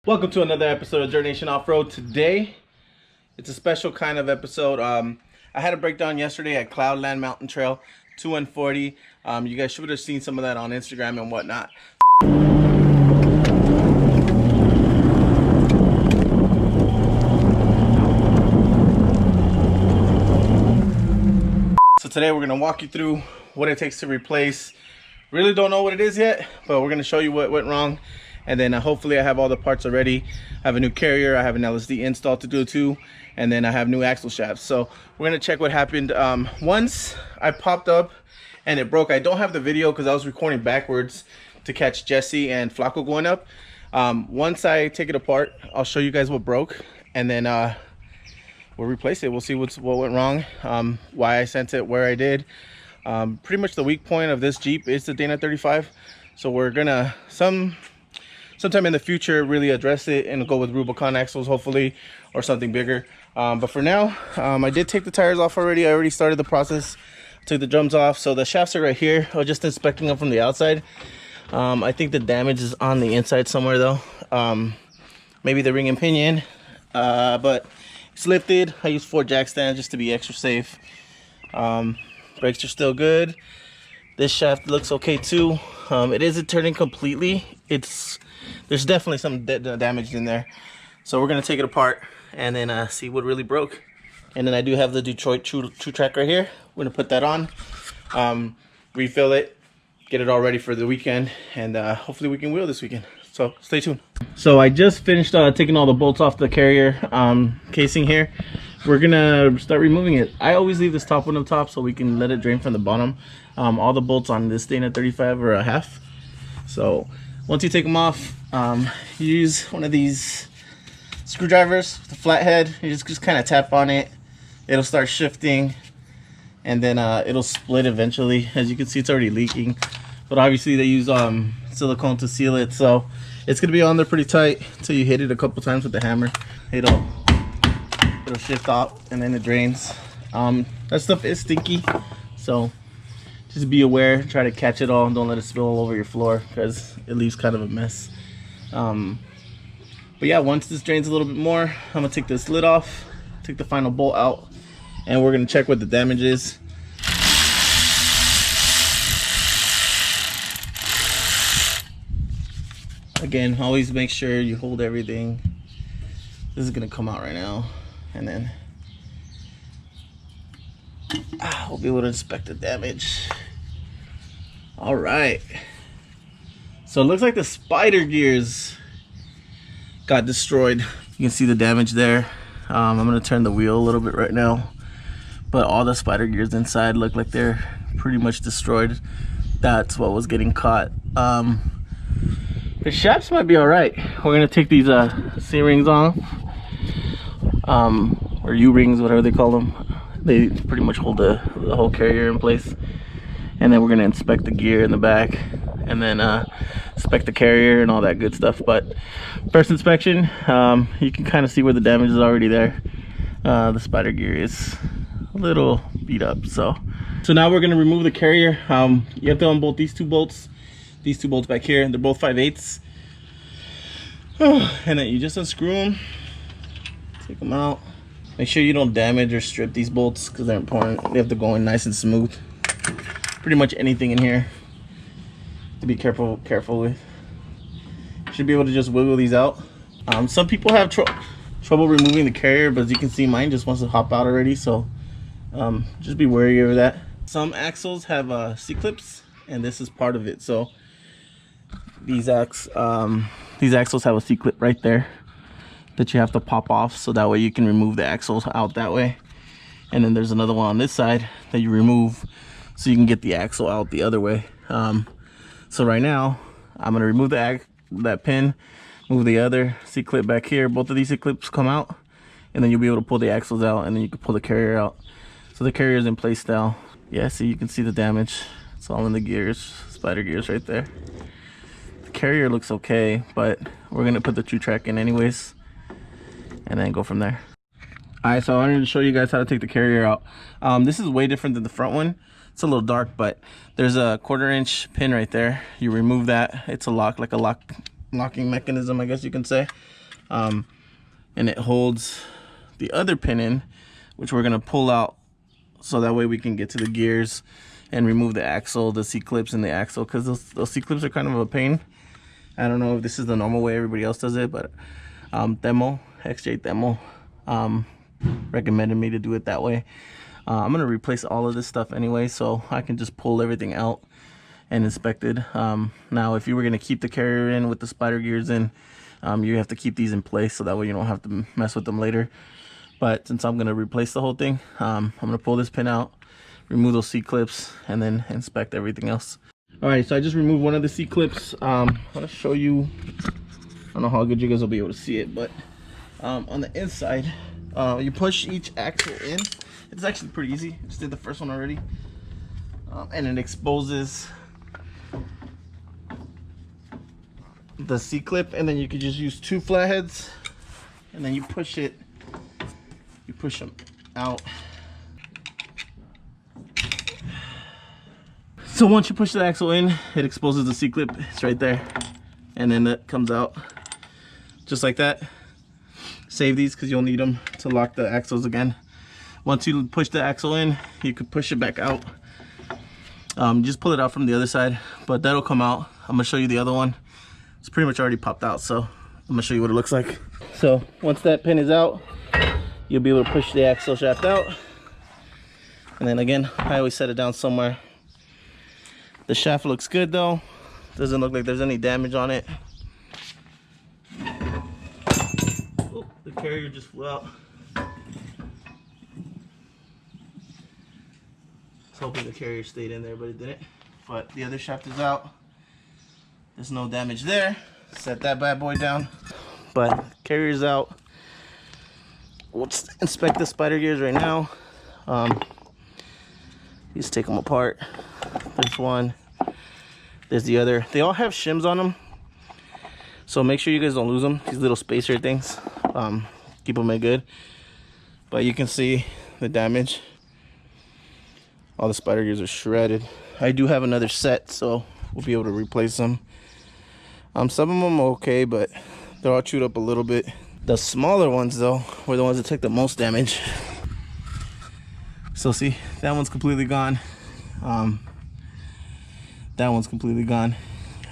Welcome to another episode of Dirtnation Off-Road. Today, it's a special kind of episode. I had a breakdown yesterday at Cloudland Mountain Trail, 240. You guys should have seen some of that on Instagram and whatnot. So today we're gonna walk you through what it takes to replace. Really don't know what it is yet, but we're gonna show you what went wrong. And then hopefully I have all the parts already. I have a new carrier, I have an LSD install to do too, and then I have new axle shafts. So we're gonna check what happened. Once I popped up and it broke, I don't have the video because I was recording backwards to catch Jesse and Flacco going up. Once I take it apart, I'll show you guys what broke, and then we'll replace it. We'll see what went wrong, why I sent it where I did. Pretty much the weak point of this Jeep is the Dana 35. So we're gonna sometime in the future really address it and go with Rubicon axles hopefully, or something bigger. But for now, I did take the tires off already. I already started the process. Took the drums off, so the shafts are right here. I was just inspecting them from the outside. I think the damage is on the inside somewhere though. Maybe the ring and pinion, but it's lifted. I use 4 jack stands just to be extra safe. Brakes are still good. This shaft looks okay too. It isn't turning completely. There's definitely some damage in there, so we're gonna take it apart and then see what really broke. And then I do have the Detroit True Track right here. We're gonna put that on, refill it, get it all ready for the weekend, and hopefully we can wheel this weekend. So stay tuned. So I just finished taking all the bolts off the carrier casing here. We're gonna start removing it. I always leave this top one up top so we can let it drain from the bottom. All the bolts on this Dana 35 are a half. So once you take them off, use one of these screwdrivers with a flathead. You just kind of tap on it. It'll start shifting, and then it'll split eventually. As you can see, it's already leaking. But obviously they use silicone to seal it, so it's gonna be on there pretty tight until you hit it a couple times with the hammer. It'll shift out and then it drains. That stuff is stinky, so just be aware. Try to catch it all and don't let it spill all over your floor because it leaves kind of a mess. But yeah, once this drains a little bit more, I'm gonna take this lid off, take the final bolt out, and we're gonna check what the damage is. Again, always make sure you hold everything. This is gonna come out right now, and then we'll be able to inspect the damage. All right, so it looks like the spider gears got destroyed. You can see the damage there. I'm gonna turn the wheel a little bit right now, but all the spider gears inside look like they're pretty much destroyed. That's what was getting caught. The shafts might be all right. We're gonna take these C-rings off, or U-rings, whatever they call them. They pretty much hold the whole carrier in place. And then we're gonna inspect the gear in the back, and then inspect the carrier and all that good stuff. But first inspection, you can kind of see where the damage is already there. The spider gear is a little beat up. So now we're gonna remove the carrier. You have to unbolt these two bolts back here. They're both 5/8. And then you just unscrew them, take them out. Make sure you don't damage or strip these bolts because they're important. They have to go in nice and smooth. Pretty much anything in here to be careful with. Should be able to just wiggle these out. Some people have trouble removing the carrier, but as you can see, mine just wants to hop out already, so just be wary of that. Some axles have C-clips, and this is part of it. So these axles have a C-clip right there that you have to pop off, so that way you can remove the axles out that way. And then there's another one on this side that you remove so you can get the axle out the other way. So right now I'm gonna remove that pin, move the other C-clip back here. Both of these C-clips come out, and then you'll be able to pull the axles out, and then you can pull the carrier out. So the carrier is in place now. Yeah, see, you can see the damage. It's all in the gears, spider gears right there. The carrier looks okay, but we're gonna put the True Track in anyways, and then go from there. All right, so I wanted to show you guys how to take the carrier out. This is way different than the front one. It's a little dark, but there's a 1/4 inch pin right there. You remove that. It's a lock, like a lock locking mechanism, I guess you can say. And it holds the other pin in, which we're gonna pull out so that way we can get to the gears and remove the axle, the C-clips and the axle, because those C-clips are kind of a pain. I don't know if this is the normal way everybody else does it, but XJ Themo recommended me to do it that way. I'm gonna replace all of this stuff anyway, so I can just pull everything out and inspect it. Now, if you were gonna keep the carrier in with the spider gears in, you have to keep these in place so that way you don't have to mess with them later. But since I'm gonna replace the whole thing, I'm gonna pull this pin out, remove those C-clips, and then inspect everything else. All right, so I just removed one of the C-clips. I'm gonna show you, I don't know how good you guys will be able to see it, but on the inside, you push each axle in. It's actually pretty easy. Just did the first one already. And it exposes the C-clip, and then you could just use 2 flatheads, and then you push it, you push them out. So once you push the axle in, it exposes the C-clip. It's right there, and then it comes out just like that. Save these because you'll need them to lock the axles again. Once you push the axle in, you could push it back out. Just pull it out from the other side, but that'll come out. I'm gonna show you the other one. It's pretty much already popped out, so I'm gonna show you what it looks like. So once that pin is out, you'll be able to push the axle shaft out. And then again, I always set it down somewhere. The shaft looks good though. Doesn't look like there's any damage on it. Oh, the carrier just flew out. Hoping the carrier stayed in there, but it didn't. But the other shaft is out. There's no damage there. Set that bad boy down. But carrier's out. Let's inspect the spider gears right now. Just take them apart. There's one. There's the other. They all have shims on them, so make sure you guys don't lose them. These little spacer things. Keep them in good. But you can see the damage. All the spider gears are shredded. I do have another set, so we'll be able to replace them. Some of them are okay, but they're all chewed up a little bit. The smaller ones though were the ones that took the most damage. So see, that one's completely gone. That one's completely gone.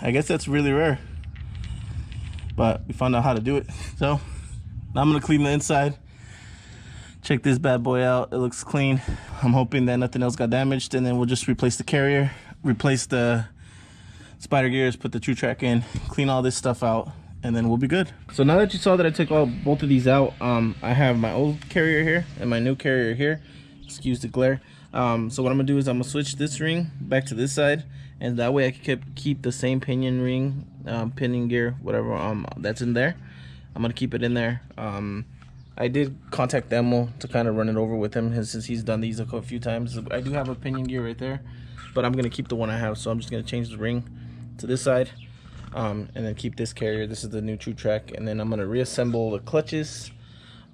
I guess that's really rare, but we found out how to do it. So now I'm gonna clean the inside. Check this bad boy out. It looks clean. I'm hoping that nothing else got damaged, and then we'll just replace the carrier, replace the spider gears, put the true track in, clean all this stuff out, and then we'll be good. So now that you saw that I took both of these out, I have my old carrier here and my new carrier here. Excuse the glare. So what I'm gonna do is I'm gonna switch this ring back to this side, and that way I can keep the same pinion ring, pinion gear, whatever that's in there. I'm gonna keep it in there. I did contact Demo to kind of run it over with him since he's done these a few times. I do have a pinion gear right there, but I'm gonna keep the one I have, so I'm just gonna change the ring to this side, and then keep this carrier. This is the new true track, and then I'm gonna reassemble the clutches,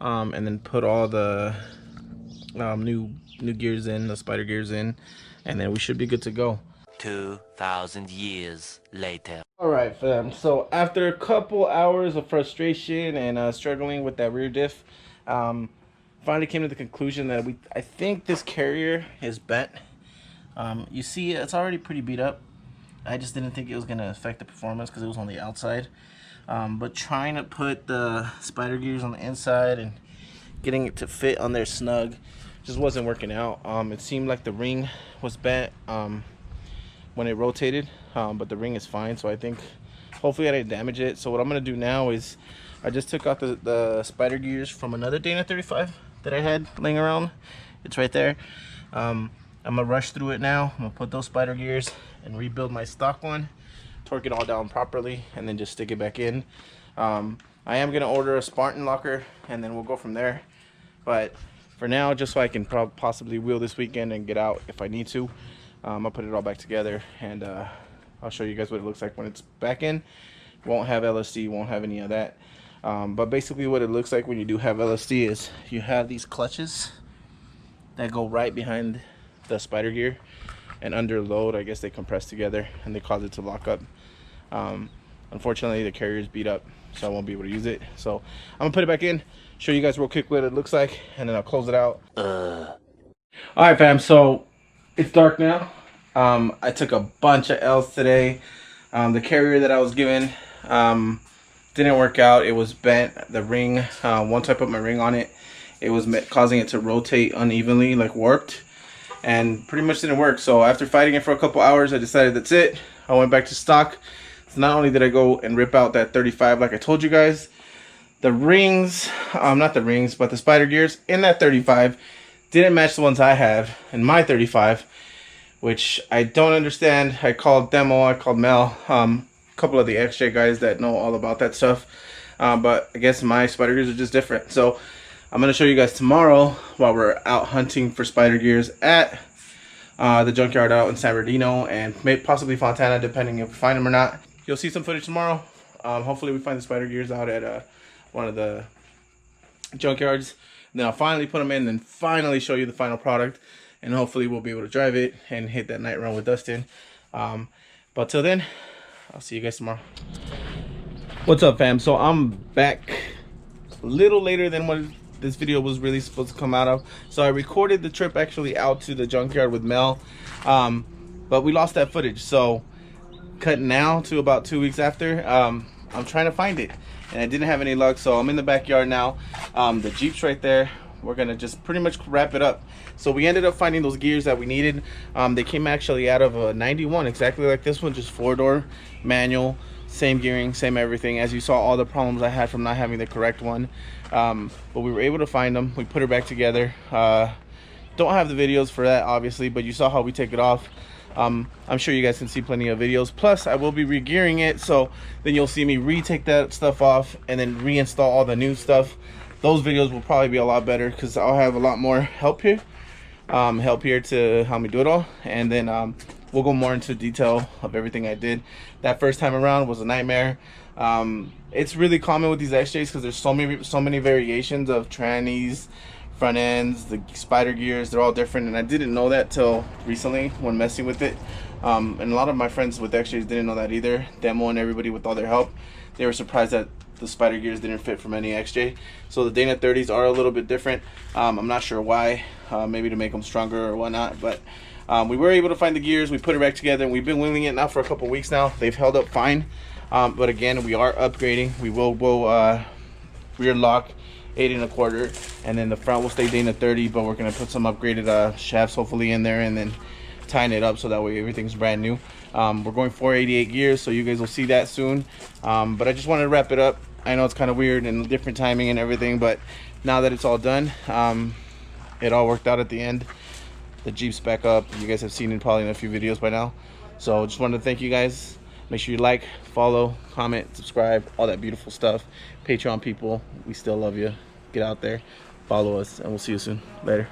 and then put all the new gears in, the spider gears in, and then we should be good to go. 2,000 years later. All right, fam. So after a couple hours of frustration and struggling with that rear diff, finally came to the conclusion that I think this carrier is bent. You see, it's already pretty beat up. I just didn't think it was gonna affect the performance because it was on the outside. But trying to put the spider gears on the inside and getting it to fit on there snug just wasn't working out. It seemed like the ring was bent when it rotated, but the ring is fine, so I think hopefully I didn't damage it. So what I'm gonna do now is I just took out the spider gears from another Dana 35 that I had laying around. It's right there. I'm gonna rush through it now. I'm gonna put those spider gears and rebuild my stock one, torque it all down properly, and then just stick it back in. I am gonna order a Spartan locker, and then we'll go from there. But for now, just so I can possibly wheel this weekend and get out if I need to, I'll put it all back together, and I'll show you guys what it looks like when it's back in. Won't have LSD, won't have any of that. But basically what it looks like when you do have LSD is you have these clutches that go right behind the spider gear, and under load I guess they compress together and they cause it to lock up. unfortunately the carrier's beat up, so I won't be able to use it. So I'm gonna put it back in, show you guys real quick what it looks like, and then I'll close it out. All right, fam, so it's dark now. I took a bunch of L's today. The carrier that I was given didn't work out. It was bent. The ring, once I put my ring on it, it was causing it to rotate unevenly, like warped, and pretty much didn't work. So after fighting it for a couple hours, I decided that's it. I went back to stock. So not only did I go and rip out that 35 like I told you guys, the rings, not the rings, but the spider gears in that 35 didn't match the ones I have in my 35, which I don't understand. I called Demo, I called Mel, a couple of the XJ guys that know all about that stuff, but I guess my spider gears are just different. So I'm going to show you guys tomorrow while we're out hunting for spider gears at the junkyard out in San Bernardino and maybe possibly Fontana, depending if we find them or not. You'll see some footage tomorrow. Hopefully we find the spider gears out at one of the junkyards. And then I'll finally put them in and finally show you the final product, and hopefully we'll be able to drive it and hit that night run with Dustin. But till then, I'll see you guys tomorrow. What's up, fam? So I'm back a little later than what this video was really supposed to come out of. So I recorded the trip actually out to the junkyard with Mel, but we lost that footage. So cut now to about 2 weeks after, I'm trying to find it, and I didn't have any luck. So I'm in the backyard now. The Jeep's right there. We're gonna just pretty much wrap it up. So we ended up finding those gears that we needed. They came actually out of a 91, exactly like this one, just 4-door manual, same gearing, same everything. As you saw, all the problems I had from not having the correct one, but we were able to find them. We put her back together. Don't have the videos for that, obviously, but you saw how we take it off. I'm sure you guys can see plenty of videos. Plus I will be re-gearing it, so then you'll see me retake that stuff off and then reinstall all the new stuff. Those videos will probably be a lot better because I'll have a lot more help here to help me do it all, and then we'll go more into detail of everything I did. That first time around was a nightmare. It's really common with these XJs because there's so many variations of trannies, front ends, the spider gears. They're all different, and I didn't know that till recently when messing with it. And a lot of my friends with XJs didn't know that either. Demo and everybody, with all their help, they were surprised that the spider gears didn't fit from any XJ. So the Dana 30s are a little bit different. I'm not sure why, maybe to make them stronger or whatnot, but we were able to find the gears. We put it back together, and we've been wheeling it now for a couple weeks now. They've held up fine, but again, we are upgrading. We will go rear lock 8 1/4, and then the front will stay Dana 30, but we're gonna put some upgraded shafts hopefully in there, and then tying it up so that way everything's brand new. We're going 488 gears, so you guys will see that soon. But I just wanted to wrap it up. I know it's kind of weird and different timing and everything, but now that it's all done, it all worked out at the end. The Jeep's back up. You guys have seen it probably in a few videos by now. So just wanted to thank you guys. Make sure you like, follow, comment, subscribe, all that beautiful stuff. Patreon people, we still love you. Get out there, follow us, and we'll see you soon. Later.